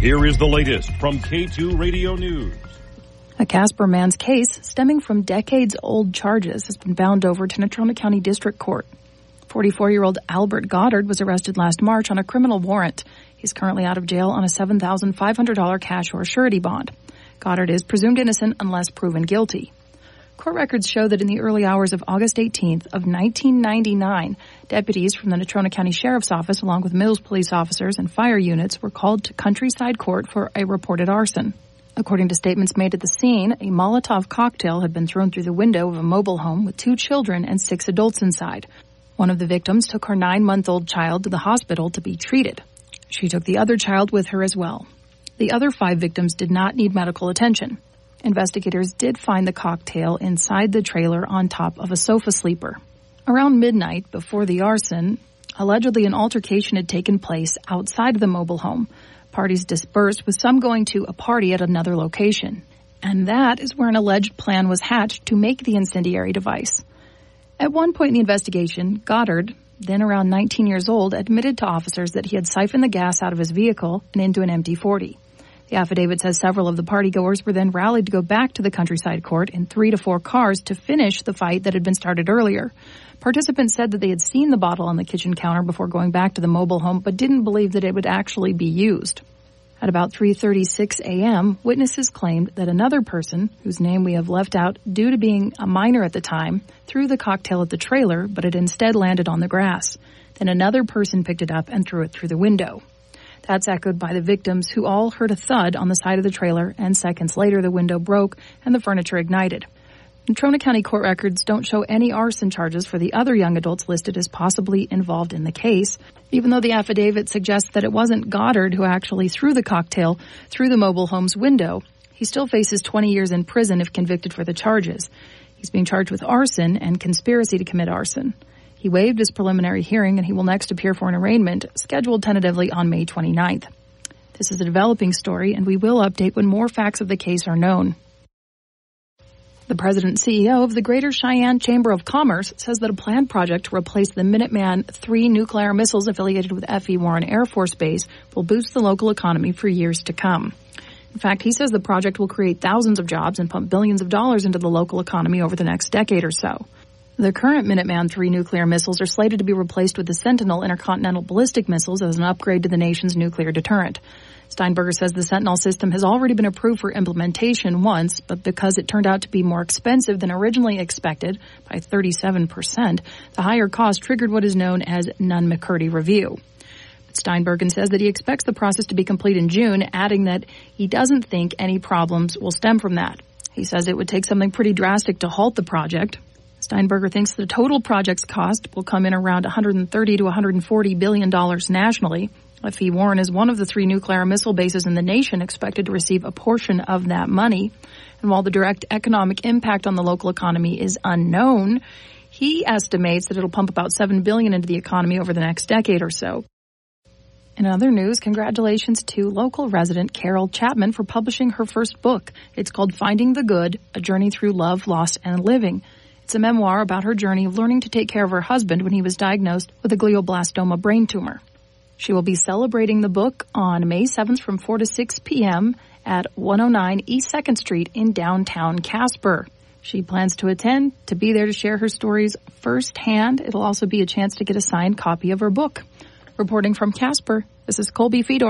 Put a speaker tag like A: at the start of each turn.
A: Here is the latest from K2 Radio News.
B: A Casper man's case, stemming from decades-old charges, has been bound over to Natrona County District Court. 44-year-old Albert Goddard was arrested last March on a criminal warrant. He's currently out of jail on a $7,500 cash or surety bond. Goddard is presumed innocent unless proven guilty. Court records show that in the early hours of August 18th of 1999, deputies from the Natrona County Sheriff's Office, along with Mills police officers and fire units, were called to Countryside Court for a reported arson. According to statements made at the scene, a Molotov cocktail had been thrown through the window of a mobile home with 2 children and 6 adults inside. One of the victims took her 9-month-old child to the hospital to be treated. She took the other child with her as well. The other 5 victims did not need medical attention. Investigators did find the cocktail inside the trailer on top of a sofa sleeper. Around midnight, before the arson, allegedly an altercation had taken place outside of the mobile home. Parties dispersed, with some going to a party at another location. And that is where an alleged plan was hatched to make the incendiary device. At one point in the investigation, Goddard, then around 19 years old, admitted to officers that he had siphoned the gas out of his vehicle and into an empty 40. The affidavit says several of the partygoers were then rallied to go back to the Countryside Court in 3 to 4 cars to finish the fight that had been started earlier. Participants said that they had seen the bottle on the kitchen counter before going back to the mobile home, but didn't believe that it would actually be used. At about 3:36 a.m., witnesses claimed that another person, whose name we have left out due to being a minor at the time, threw the cocktail at the trailer, but it instead landed on the grass. Then another person picked it up and threw it through the window. That's echoed by the victims, who all heard a thud on the side of the trailer, and seconds later the window broke and the furniture ignited. Natrona County court records don't show any arson charges for the other young adults listed as possibly involved in the case, even though the affidavit suggests that it wasn't Goddard who actually threw the cocktail through the mobile home's window. He still faces 20 years in prison if convicted for the charges. He's being charged with arson and conspiracy to commit arson. He waived his preliminary hearing, and he will next appear for an arraignment, scheduled tentatively on May 29th. This is a developing story, and we will update when more facts of the case are known. The president and CEO of the Greater Cheyenne Chamber of Commerce says that a planned project to replace the Minuteman III nuclear missiles affiliated with F.E. Warren Air Force Base will boost the local economy for years to come. In fact, he says the project will create thousands of jobs and pump billions of dollars into the local economy over the next decade or so. The current Minuteman III nuclear missiles are slated to be replaced with the Sentinel intercontinental ballistic missiles as an upgrade to the nation's nuclear deterrent. Steinberger says the Sentinel system has already been approved for implementation once, but because it turned out to be more expensive than originally expected by 37%, the higher cost triggered what is known as Nunn-McCurdy review. Steinbergen says that he expects the process to be complete in June, adding that he doesn't think any problems will stem from that. He says it would take something pretty drastic to halt the project. Steinberger thinks the total project's cost will come in around $130 to $140 billion nationally. F.E. Warren is one of the 3 nuclear missile bases in the nation expected to receive a portion of that money. And while the direct economic impact on the local economy is unknown, he estimates that it'll pump about $7 billion into the economy over the next decade or so. In other news, congratulations to local resident Carol Chapman for publishing her first book. It's called Finding the Good, A Journey Through Love, Loss, and Living. It's a memoir about her journey of learning to take care of her husband when he was diagnosed with a glioblastoma brain tumor. She will be celebrating the book on May 7th from 4 to 6 p.m. at 109 East 2nd Street in downtown Casper. She plans to attend to be there to share her stories firsthand. It'll also be a chance to get a signed copy of her book. Reporting from Casper, this is Colby Fedor.